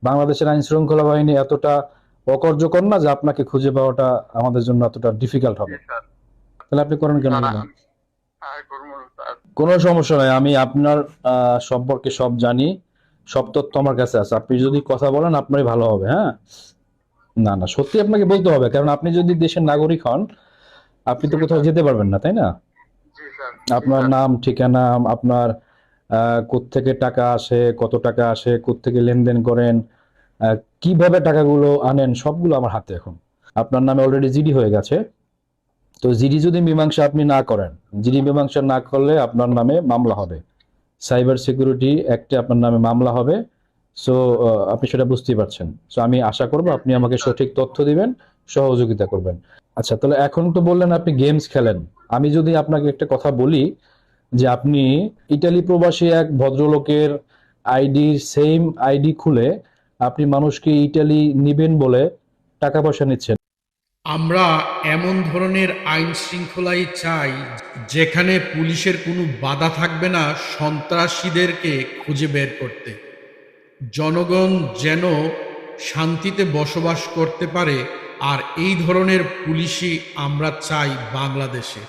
বাংলাদেশের আইন শৃঙ্খলা বাহিনী এতটা অকার্যকর না যে আপনাকে খুঁজে পাওয়াটা আমাদের জন্য এতটা ডিফিকাল্ট জি হবে। স্যার। তাহলে আপনি করেন কেন স্যার এগুলো? করবো স্যার। কোনো সমস্যা নাই, আমি আপনার সম্পর্কে সব জানি, সব তথ্য আমার কাছে আছে। আপনি যদি কথা বলেন আপনারই ভালো হবে, হ্যাঁ। না না, সত্যি আপনাকে বলতে হবে, কারণ আপনি যদি দেশের নাগরিক হন আপনি তো জি কোথাও স্যার। যেতে পারবেন না, তাই না? জি স্যার। জি আপনার স্যার। নাম, ঠিকানা, আপনার কোত্থেকে টাকা আসে, কত টাকা আসে, কোত্থেকে লেনদেন করেন, কিভাবে টাকাগুলো আনেন, সবগুলো আমার হাতে এখন। আপনার নামে অলরেডি জিডি হয়ে গেছে। তো জিডি যদি মীমাংসা আপনি না করেন, জিডি মীমাংসা না করলে আপনার নামে মামলা হবে, সাইবার সিকিউরিটি অ্যাক্টে আপনার নামে মামলা হবে। সো আপনি সেটা বুঝতেই পারছেন। সো আমি আশা করব জি আপনি জি আমাকে স্যার। সঠিক তথ্য দিবেন, সহযোগিতা করবেন। আচ্ছা, তাহলে এখন তো বললেন আপনি গেমস খেলেন। আমি যদি আপনাকে একটা কথা বলি যে আপনি ইতালি প্রবাসী এক ভদ্রলোকের আইডির সেম আইডি খুলে আপনি মানুষকে ইতালি নিবেন বলে টাকা পয়সা নিচ্ছেন। আমরা এমন ধরনের আইন শৃঙ্খলাই চাই যেখানে পুলিশের কোনো বাধা থাকবে না সন্ত্রাসীদেরকে খুঁজে বের করতে। জনগণ যেন শান্তিতে বসবাস করতে পারে, আর এই ধরনের পুলিশই আমরা চাই বাংলাদেশে।